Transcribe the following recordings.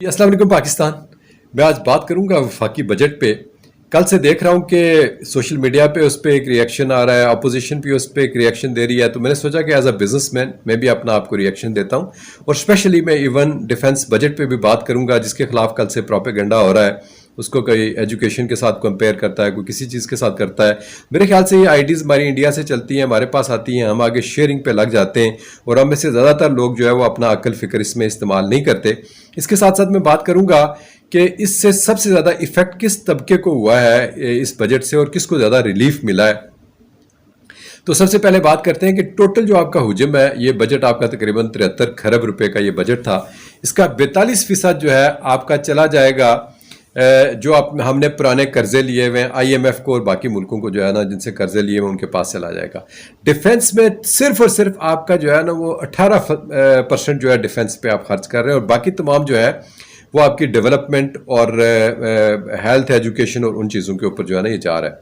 अस्सलाम वालेकुम पाकिस्तान। मैं आज बात करूंगा वफाकी बजट पे। कल से देख रहा हूं कि सोशल मीडिया पे उस पर एक रिएक्शन आ रहा है, अपोजिशन भी उस पर एक रिएक्शन दे रही है। तो मैंने सोचा कि एज अ बिजनेसमैन मैं भी अपना आपको रिएक्शन देता हूं, और स्पेशली मैं इवन डिफेंस बजट पे भी बात करूंगा जिसके खिलाफ कल से प्रोपेगेंडा हो रहा है। उसको कोई एजुकेशन के साथ कंपेयर करता है, कोई किसी चीज़ के साथ करता है। मेरे ख्याल से ये आइडियाज़ हमारी इंडिया से चलती हैं, हमारे पास आती हैं, हम आगे शेयरिंग पे लग जाते हैं, और हम में से ज़्यादातर लोग जो है वो अपना अक्ल फ़िक्र इसमें इस्तेमाल नहीं करते। इसके साथ साथ मैं बात करूंगा कि इससे सबसे ज़्यादा इफ़ेक्ट किस तबके को हुआ है इस बजट से, और किसको ज़्यादा रिलीफ मिला है। तो सबसे पहले बात करते हैं कि टोटल जो आपका हुजम है, ये बजट आपका तकरीबन 73 खरब रुपए का ये बजट था। इसका 42% जो है आपका चला जाएगा जो आप हमने पुराने कर्जे लिए हुए हैं IMF को और बाकी मुल्कों को जो है ना जिनसे कर्जे लिए हुए उनके पास चला जाएगा। डिफेंस में सिर्फ और सिर्फ आपका जो है ना वो 18% जो है डिफेंस पे आप खर्च कर रहे हैं, और बाकी तमाम जो है वो आपकी डेवलपमेंट और हेल्थ एजुकेशन और उन चीज़ों के ऊपर जो है ना ये जा रहा है।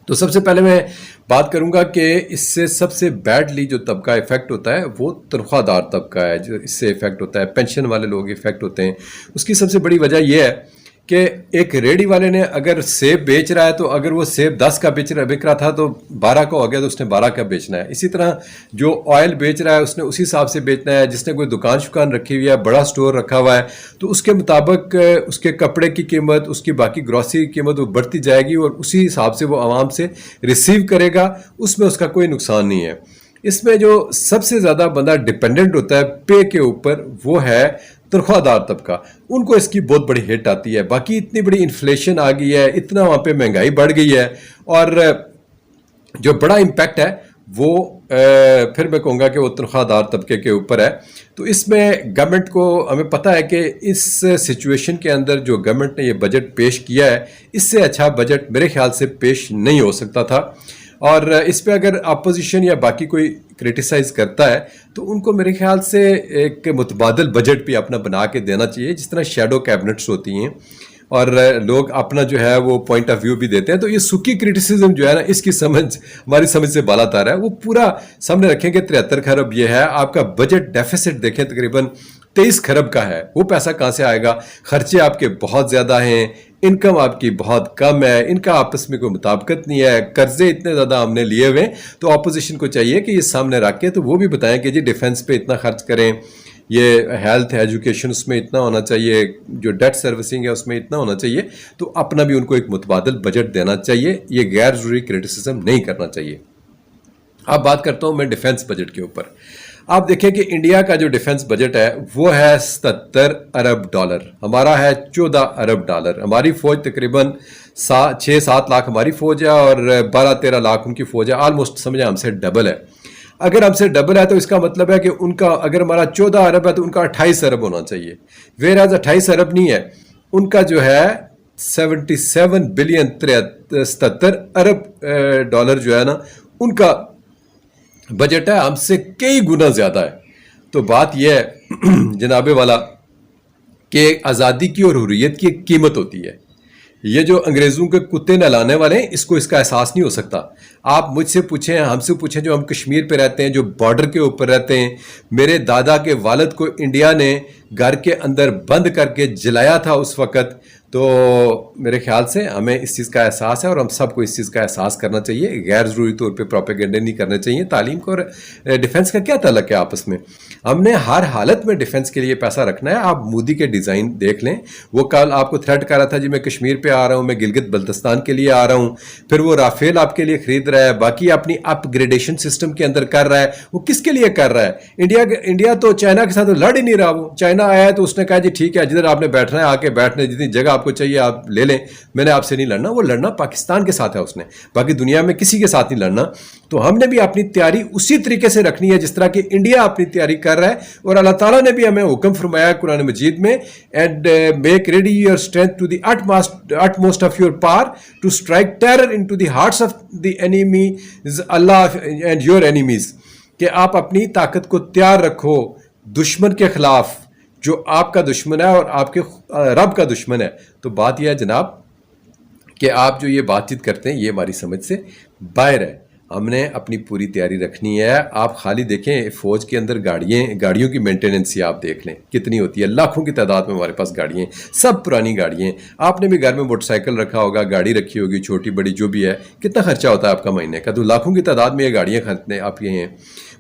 तो सबसे पहले मैं बात करूंगा कि इससे सबसे बैडली जो तबका इफेक्ट होता है वो तनख्वाहदार तबका है, जो इससे इफेक्ट होता है। पेंशन वाले लोग इफेक्ट होते हैं। उसकी सबसे बड़ी वजह यह है कि एक रेडी वाले ने अगर सेब बेच रहा है, तो अगर वो सेब 10 का बिक रहा था तो 12 का हो गया, तो उसने 12 का बेचना है। इसी तरह जो ऑयल बेच रहा है उसने उसी हिसाब से बेचना है। जिसने कोई दुकान शुकान रखी हुई है, बड़ा स्टोर रखा हुआ है, तो उसके मुताबिक उसके कपड़े की कीमत, उसकी बाकी ग्रॉसरी की कीमत वो बढ़ती जाएगी, और उसी हिसाब से वो आवाम से रिसीव करेगा। उसमें उसका कोई नुकसान नहीं है। इसमें जो सबसे ज़्यादा बंदा डिपेंडेंट होता है पे के ऊपर वो है तनख्वाहदार तबका। उनको इसकी बहुत बड़ी हिट आती है। बाकी इतनी बड़ी इन्फ्लेशन आ गई है, इतना वहाँ पे महंगाई बढ़ गई है, और जो बड़ा इम्पैक्ट है वो फिर मैं कहूँगा कि वो तनख्वाहदार तबके के ऊपर है। तो इसमें गवर्नमेंट को, हमें पता है कि इस सिचुएशन के अंदर जो गवर्नमेंट ने ये बजट पेश किया है, इससे अच्छा बजट मेरे ख्याल से पेश नहीं हो सकता था। और इस पे अगर अपोजिशन या बाकी कोई क्रिटिसाइज़ करता है तो उनको मेरे ख्याल से एक मुतबादल बजट भी अपना बना के देना चाहिए, जिस तरह शेडो कैबिनेट्स होती हैं और लोग अपना जो है वो पॉइंट ऑफ व्यू भी देते हैं। तो ये सुखी क्रिटिसिज्म जो है ना, इसकी समझ हमारी समझ से बाला तार है। वो पूरा सामने रखें कि 73 खरब ये है आपका बजट। डेफिसिट देखें तकरीबन 23 खरब का है। वो पैसा कहाँ से आएगा? खर्चे आपके बहुत ज़्यादा हैं, इनकम आपकी बहुत कम है, इनका आपस में कोई मुताबिकत नहीं है, कर्जे इतने ज़्यादा हमने लिए हुए। तो अपोजिशन को चाहिए कि ये सामने रख के तो वो भी बताएं कि जी डिफेंस पे इतना खर्च करें, ये हेल्थ एजुकेशन उसमें इतना होना चाहिए, जो डेट सर्विसिंग है उसमें इतना होना चाहिए। तो अपना भी उनको एक मुतबादल बजट देना चाहिए। ये गैर ज़रूरी क्रिटिसिज्म नहीं करना चाहिए। अब बात करता हूँ मैं डिफेंस बजट के ऊपर। आप देखें कि इंडिया का जो डिफेंस बजट है वो है 77 अरब डॉलर, हमारा है 14 अरब डॉलर। हमारी फौज तकरीबन 6-7 लाख हमारी फौज है, और 12-13 लाख उनकी फौज है। ऑलमोस्ट समझे हमसे डबल है। अगर हमसे डबल है तो इसका मतलब है कि उनका, अगर हमारा 14 अरब है तो उनका 28 अरब होना चाहिए। वेर एज 28 अरब नहीं है, उनका जो है 77 बिलियन 77 अरब डॉलर जो है ना उनका बजट है, हमसे कई गुना ज़्यादा है। तो बात यह है जनाबे वाला कि आज़ादी की और हुर्रियत की एक कीमत होती है। ये जो अंग्रेज़ों के कुत्ते नहलाने वाले हैं, इसको इसका एहसास नहीं हो सकता। आप मुझसे पूछें, हमसे पूछें जो हम कश्मीर पे रहते हैं, जो बॉर्डर के ऊपर रहते हैं। मेरे दादा के वालिद को इंडिया ने घर के अंदर बंद करके जलाया था उस वक़्त। तो मेरे ख्याल से हमें इस चीज़ का एहसास है, और हम सबको इस चीज़ का एहसास करना चाहिए। गैर ज़रूरी तौर पे प्रोपेगेंडे नहीं करने चाहिए। तालीम को और डिफेंस का क्या ताल्लुक है आपस में? हमने हर हालत में डिफेंस के लिए पैसा रखना है। आप मोदी के डिज़ाइन देख लें। वो कल आपको थ्रेट कर रहा था जी मैं कश्मीर पे आ रहा हूँ, मैं गिलगित बल्तिस्तान के लिए आ रहा हूँ। फिर वो राफेल आपके लिए खरीद रहा है, बाकी अपनी अपग्रेडेशन सिस्टम के अंदर कर रहा है। वो किसके लिए कर रहा है? इंडिया तो चाइना के साथ तो लड़ ही नहीं रहा। वो चाइना आया है तो उसने कहा जी ठीक है, जिधर आपने बैठना है आके बैठने, जितनी जगह आपको चाहिए आप ले लें, मैंने आपसे नहीं लड़ना। वो लड़ना पाकिस्तान के साथ है उसने, बाकी दुनिया में किसी के साथ नहीं लड़ना। तो हमने भी अपनी तैयारी उसी तरीके से रखनी है जिस तरह की इंडिया अपनी तैयारी कर रहा है। और अल्लाह ताला ने भी हमें हुक्म फरमाया कुरान मजीद में, and make ready your strength to the utmost of your power to strike terror into the hearts of the enemy Allah and your enemies। कि आप अपनी ताकत को तैयार रखो दुश्मन के खिलाफ, जो आपका दुश्मन है और आपके रब का दुश्मन है। तो बात यह है जनाब कि आप जो ये बातचीत करते हैं ये हमारी समझ से बाहर है। ہم نے اپنی پوری تیاری رکھنی ہے. آپ خالی دیکھیں فوج کے اندر گاڑیوں کی مینٹیننس ہی آپ دیکھ لیں کتنی ہوتی ہے. لاکھوں کی تعداد میں ہمارے پاس گاڑیاں ہیں, سب پرانی گاڑیاں ہیں. آپ نے بھی گھر میں موٹر سائیکل رکھا ہوگا, گاڑی رکھی ہوگی چھوٹی بڑی جو بھی ہے, کتنا خرچہ ہوتا ہے آپ کا مہینے کا. تو لاکھوں کی تعداد میں یہ گاڑیاں خریدنے آپ یہ ہیں.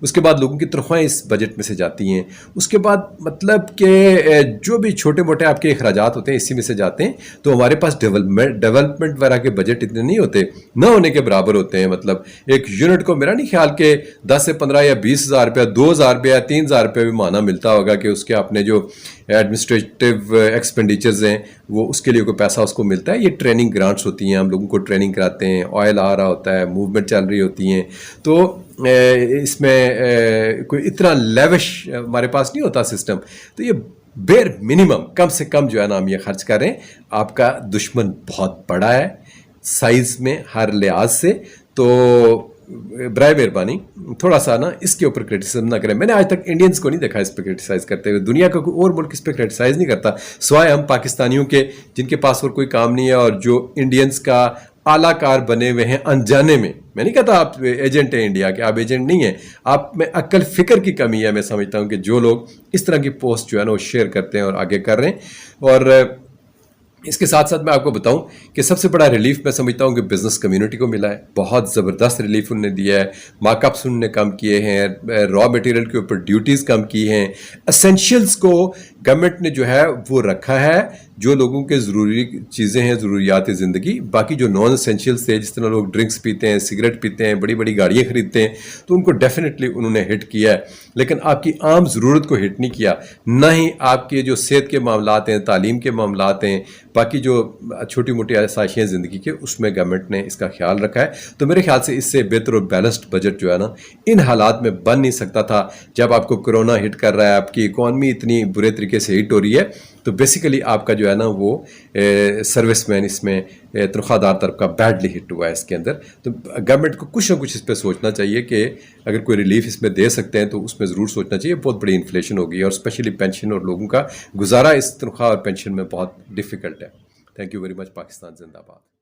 اس کے بعد لوگوں کی تنخواہیں اس بجٹ میں سے جاتی ہیں. اس کے بعد مطلب کہ جو بھی چھوٹے موٹے آپ کے اخراجات ہوتے ہیں اسی میں سے جاتے ہیں. تو ہمارے پاس ڈیولپمنٹ وغیرہ کے بجٹ اتنے نہیں ہوتے, نہ ہونے کے برابر ہوتے ہیں. مطلب ایک یونٹ کو میرا نہیں خیال کہ 10 سے 15 یا 20,000 روپیہ, 2,000 روپیہ یا 3,000 روپیہ بھی ماہانہ ملتا ہوگا کہ اس کے اپنے جو ایڈمنسٹریٹو ایکسپینڈیچرز ہیں وہ اس کے لیے کوئی پیسہ اس کو ملتا ہے. یہ ٹریننگ گرانٹس ہوتی ہیں, ہم لوگوں کو ٹریننگ کراتے ہیں, آئل آ رہا ہوتا ہے, موومنٹ چل رہی ہوتی ہیں. تو اس میں کوئی اتنا لیوش ہمارے پاس نہیں ہوتا سسٹم. تو یہ بیر منیمم کم سے کم جو ہے نا ہم یہ خرچ کر رہے ہیں. آپ کا دشمن بہت بڑا ہے سائز میں ہر لحاظ سے. تو برائے مہربانی تھوڑا سا نا اس کے اوپر کرٹیسزم نہ کریں. میں نے آج تک انڈینز کو نہیں دیکھا اس پہ کرٹیسائز کرتے ہوئے. دنیا کا کوئی اور ملک اس پہ کرٹیسائز نہیں کرتا سوائے ہم پاکستانیوں کے, جن کے پاس اور کوئی کام نہیں ہے اور جو انڈینز کا اعلیٰ کار بنے ہوئے ہیں انجانے میں. میں نہیں کہتا آپ ایجنٹ ہیں انڈیا کے, آپ ایجنٹ نہیں ہیں. آپ میں عقل فکر کی کمی ہے. میں سمجھتا ہوں کہ جو لوگ اس طرح کی پوسٹ جو ہے نا وہ شیئر کرتے ہیں اور آگے کر رہے ہیں. اور اس کے ساتھ ساتھ میں آپ کو بتاؤں کہ سب سے بڑا ریلیف میں سمجھتا ہوں کہ بزنس کمیونٹی کو ملا ہے. بہت زبردست ریلیف انہوں نے دیا ہے. مارک اپس انہوں نے کم کیے ہیں, را مٹیریل کے اوپر ڈیوٹیز کم کی ہیں. اسینشیلز کو گورنمنٹ نے جو ہے وہ رکھا ہے, جو لوگوں کے ضروری چیزیں ہیں, ضروریات زندگی. باقی جو نان اسینشیلز تھے, جس طرح لوگ ڈرنکس پیتے ہیں, سگریٹ پیتے ہیں, بڑی بڑی گاڑیاں خریدتے ہیں, تو ان کو ڈیفینیٹلی انہوں نے ہٹ کیا ہے. لیکن آپ کی عام ضرورت کو ہٹ نہیں کیا, نہ ہی آپ کے جو صحت کے معاملات ہیں, تعلیم کے معاملات ہیں, باقی جو چھوٹی موٹی آسائشیں ہیں زندگی کے, اس میں گورنمنٹ نے اس کا خیال رکھا ہے. تو میرے خیال سے اس سے بہتر اور بیلنسڈ بجٹ جو ہے نا ان حالات میں بن نہیں سکتا تھا. جب آپ کو کرونا ہٹ کر رہا ہے, آپ کی اکانومی اتنی برے طریقے سے ہٹ ہو رہی ہے, تو بیسیکلی آپ کا جو ہے نا وہ سروس مین اس میں تنخواہ دار طبقہ بیڈلی ہٹ ہوا ہے اس کے اندر. تو گورنمنٹ کو کچھ نہ کچھ اس پہ سوچنا چاہیے کہ اگر کوئی ریلیف اس میں دے سکتے ہیں تو اس میں ضرور سوچنا چاہیے. بہت بڑی انفلیشن ہوگی اور اسپیشلی پینشن اور لوگوں کا گزارا اس تنخواہ اور پینشن میں بہت ڈیفیکلٹ ہے. Thank you very much. Pakistan زندہ باد.